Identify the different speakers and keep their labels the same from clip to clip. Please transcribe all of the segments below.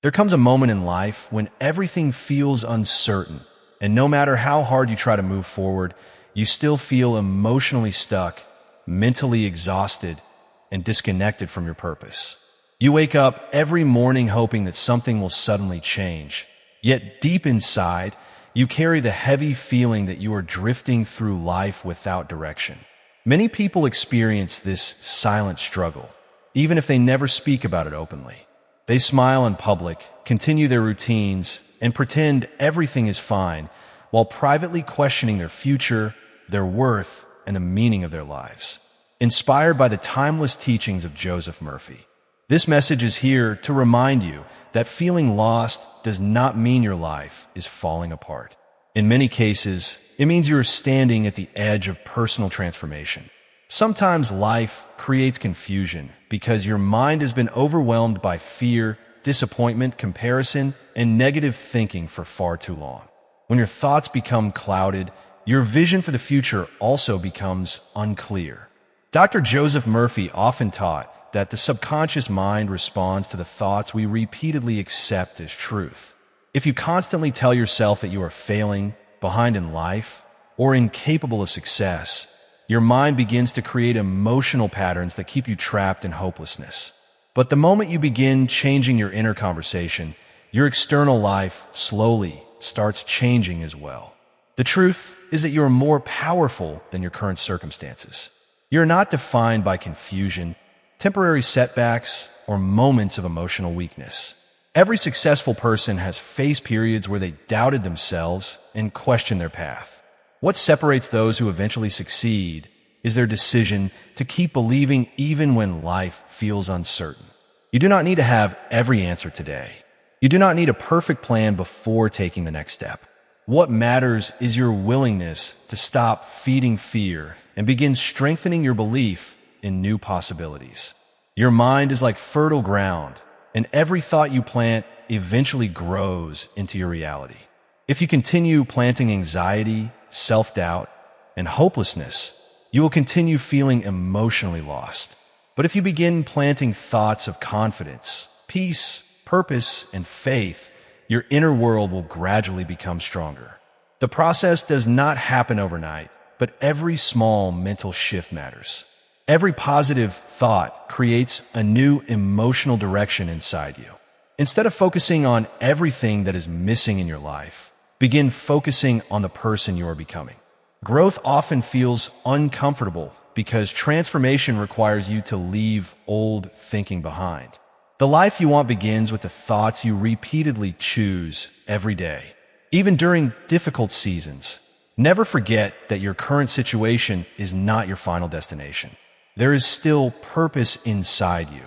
Speaker 1: There comes a moment in life when everything feels uncertain, and no matter how hard you try to move forward, you still feel emotionally stuck, mentally exhausted, and disconnected from your purpose. You wake up every morning hoping that something will suddenly change, yet deep inside, you carry the heavy feeling that you are drifting through life without direction. Many people experience this silent struggle, even if they never speak about it openly. They smile in public, continue their routines, and pretend everything is fine, while privately questioning their future, their worth, and the meaning of their lives. Inspired by the timeless teachings of Joseph Murphy, this message is here to remind you that feeling lost does not mean your life is falling apart. In many cases, it means you are standing at the edge of personal transformation. Sometimes life creates confusion because your mind has been overwhelmed by fear, disappointment, comparison, and negative thinking for far too long. When your thoughts become clouded, your vision for the future also becomes unclear. Dr. Joseph Murphy often taught that the subconscious mind responds to the thoughts we repeatedly accept as truth. If you constantly tell yourself that you are failing, behind in life, or incapable of success, your mind begins to create emotional patterns that keep you trapped in hopelessness. But the moment you begin changing your inner conversation, your external life slowly starts changing as well. The truth is that you are more powerful than your current circumstances. You're not defined by confusion, temporary setbacks, or moments of emotional weakness. Every successful person has faced periods where they doubted themselves and questioned their path. What separates those who eventually succeed is their decision to keep believing even when life feels uncertain. You do not need to have every answer today. You do not need a perfect plan before taking the next step. What matters is your willingness to stop feeding fear and begin strengthening your belief in new possibilities. Your mind is like fertile ground, and every thought you plant eventually grows into your reality. If you continue planting anxiety, self-doubt, and hopelessness, you will continue feeling emotionally lost. But if you begin planting thoughts of confidence, peace, purpose, and faith, your inner world will gradually become stronger. The process does not happen overnight, but every small mental shift matters. Every positive thought creates a new emotional direction inside you. Instead of focusing on everything that is missing in your life, begin focusing on the person you are becoming. Growth often feels uncomfortable because transformation requires you to leave old thinking behind. The life you want begins with the thoughts you repeatedly choose every day. Even during difficult seasons, never forget that your current situation is not your final destination. There is still purpose inside you.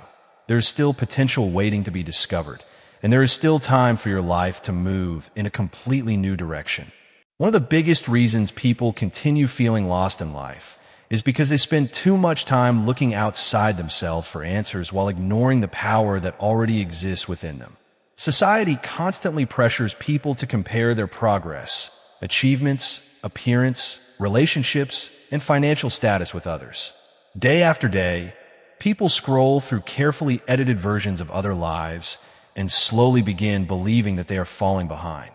Speaker 1: There is still potential waiting to be discovered, and there is still time for your life to move in a completely new direction. One of the biggest reasons people continue feeling lost in life is because they spend too much time looking outside themselves for answers while ignoring the power that already exists within them. Society constantly pressures people to compare their progress, achievements, appearance, relationships, and financial status with others. Day after day, people scroll through carefully edited versions of other lives and slowly begin believing that they are falling behind.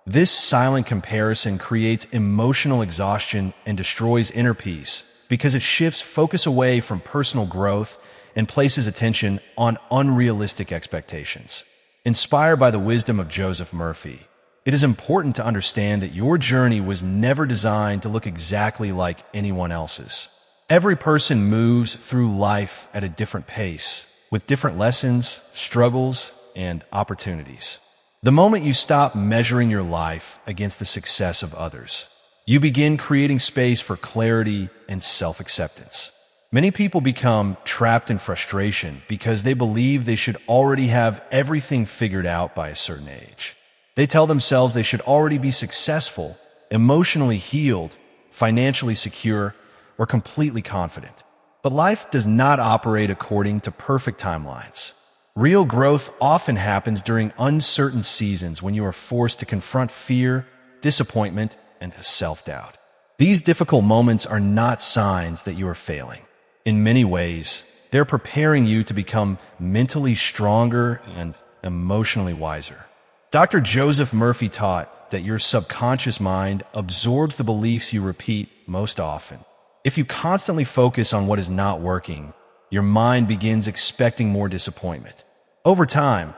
Speaker 1: This silent comparison creates emotional exhaustion and destroys inner peace because it shifts focus away from personal growth and places attention on unrealistic expectations. Inspired by the wisdom of Joseph Murphy, it is important to understand that your journey was never designed to look exactly like anyone else's. Every person moves through life at a different pace, with different lessons, struggles, and opportunities. The moment you stop measuring your life against the success of others, you begin creating space for clarity and self-acceptance. Many people become trapped in frustration because they believe they should already have everything figured out by a certain age. They tell themselves they should already be successful, emotionally healed, financially secure, or completely confident. But life does not operate according to perfect timelines. Real growth often happens during uncertain seasons when you are forced to confront fear, disappointment, and self-doubt. These difficult moments are not signs that you are failing. In many ways, they're preparing you to become mentally stronger and emotionally wiser. Dr. Joseph Murphy taught that your subconscious mind absorbs the beliefs you repeat most often. If you constantly focus on what is not working, your mind begins expecting more disappointment. Over time,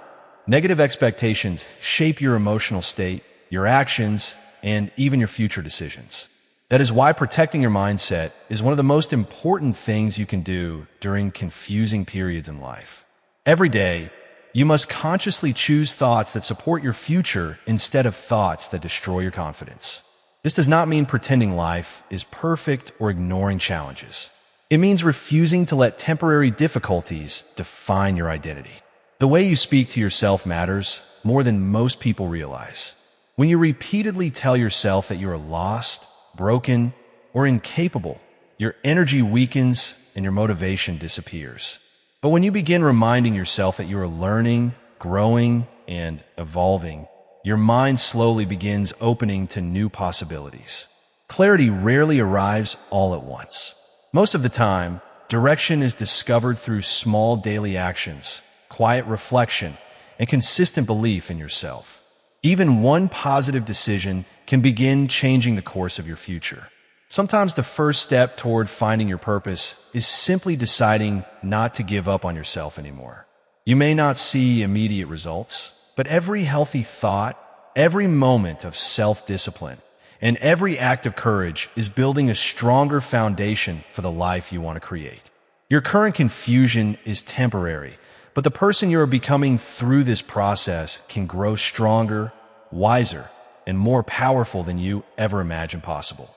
Speaker 1: negative expectations shape your emotional state, your actions, and even your future decisions. That is why protecting your mindset is one of the most important things you can do during confusing periods in life. Every day, you must consciously choose thoughts that support your future instead of thoughts that destroy your confidence. This does not mean pretending life is perfect or ignoring challenges. It means refusing to let temporary difficulties define your identity. The way you speak to yourself matters more than most people realize. When you repeatedly tell yourself that you are lost, broken, or incapable, your energy weakens and your motivation disappears. But when you begin reminding yourself that you are learning, growing, and evolving, your mind slowly begins opening to new possibilities. Clarity rarely arrives all at once. Most of the time, direction is discovered through small daily actions, quiet reflection, and consistent belief in yourself. Even one positive decision can begin changing the course of your future. Sometimes the first step toward finding your purpose is simply deciding not to give up on yourself anymore. You may not see immediate results, but every healthy thought, every moment of self-discipline, and every act of courage is building a stronger foundation for the life you want to create. Your current confusion is temporary, but the person you are becoming through this process can grow stronger, wiser, and more powerful than you ever imagined possible.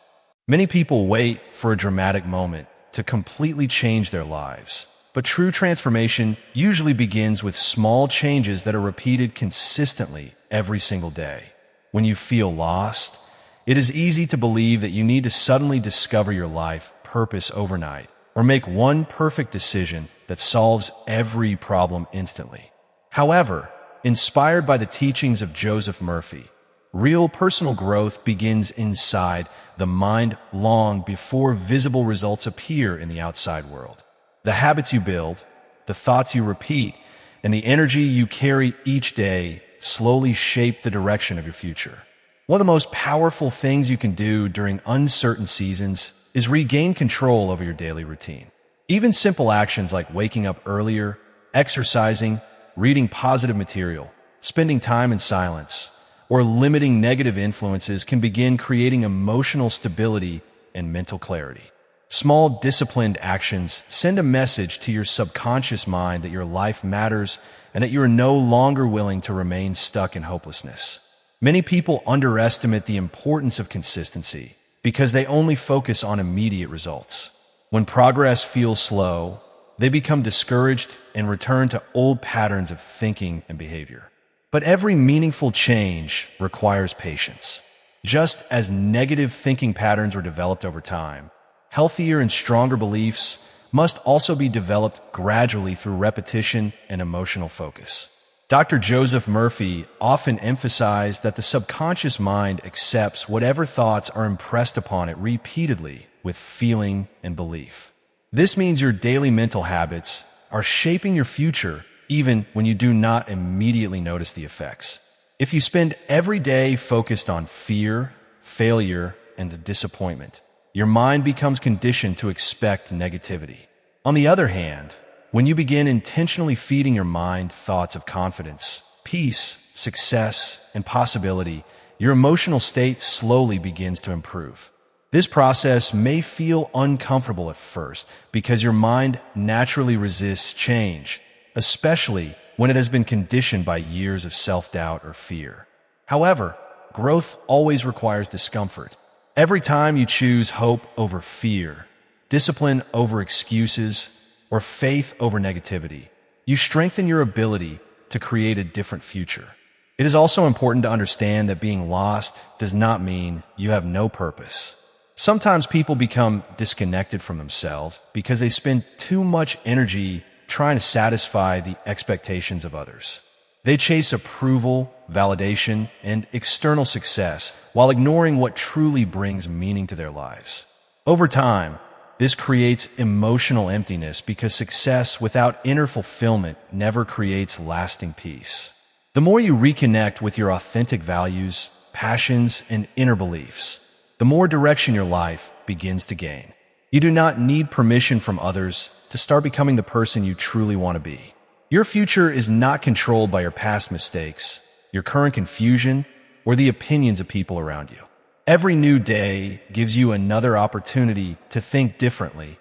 Speaker 1: Many people wait for a dramatic moment to completely change their lives, but true transformation usually begins with small changes that are repeated consistently every single day. When you feel lost, it is easy to believe that you need to suddenly discover your life purpose overnight, or make one perfect decision that solves every problem instantly. However, inspired by the teachings of Joseph Murphy, real personal growth begins inside the mind long before visible results appear in the outside world. The habits you build, the thoughts you repeat, and the energy you carry each day slowly shape the direction of your future. One of the most powerful things you can do during uncertain seasons is regain control over your daily routine. Even simple actions like waking up earlier, exercising, reading positive material, spending time in silence, or limiting negative influences can begin creating emotional stability and mental clarity. Small, disciplined actions send a message to your subconscious mind that your life matters and that you are no longer willing to remain stuck in hopelessness. Many people underestimate the importance of consistency because they only focus on immediate results. When progress feels slow, they become discouraged and return to old patterns of thinking and behavior. But every meaningful change requires patience. Just as negative thinking patterns are developed over time, healthier and stronger beliefs must also be developed gradually through repetition and emotional focus. Dr. Joseph Murphy often emphasized that the subconscious mind accepts whatever thoughts are impressed upon it repeatedly with feeling and belief. This means your daily mental habits are shaping your future even when you do not immediately notice the effects. If you spend every day focused on fear, failure, and disappointment, your mind becomes conditioned to expect negativity. On the other hand, when you begin intentionally feeding your mind thoughts of confidence, peace, success, and possibility, your emotional state slowly begins to improve. This process may feel uncomfortable at first because your mind naturally resists change, especially when it has been conditioned by years of self-doubt or fear. However, growth always requires discomfort. Every time you choose hope over fear, discipline over excuses, or faith over negativity, you strengthen your ability to create a different future. It is also important to understand that being lost does not mean you have no purpose. Sometimes people become disconnected from themselves because they spend too much energy trying to satisfy the expectations of others. They chase approval, validation, and external success while ignoring what truly brings meaning to their lives. Over time, This creates emotional emptiness because success without inner fulfillment never creates lasting peace. The more you reconnect with your authentic values, passions, and inner beliefs, the more direction your life begins to gain. You do not need permission from others to start becoming the person you truly want to be. Your future is not controlled by your past mistakes, your current confusion, or the opinions of people around you. Every new day gives you another opportunity to think differently,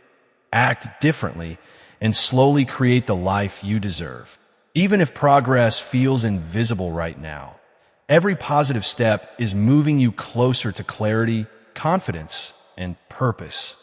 Speaker 1: act differently, and slowly create the life you deserve. Even if progress feels invisible right now, every positive step is moving you closer to clarity, confidence, and purpose.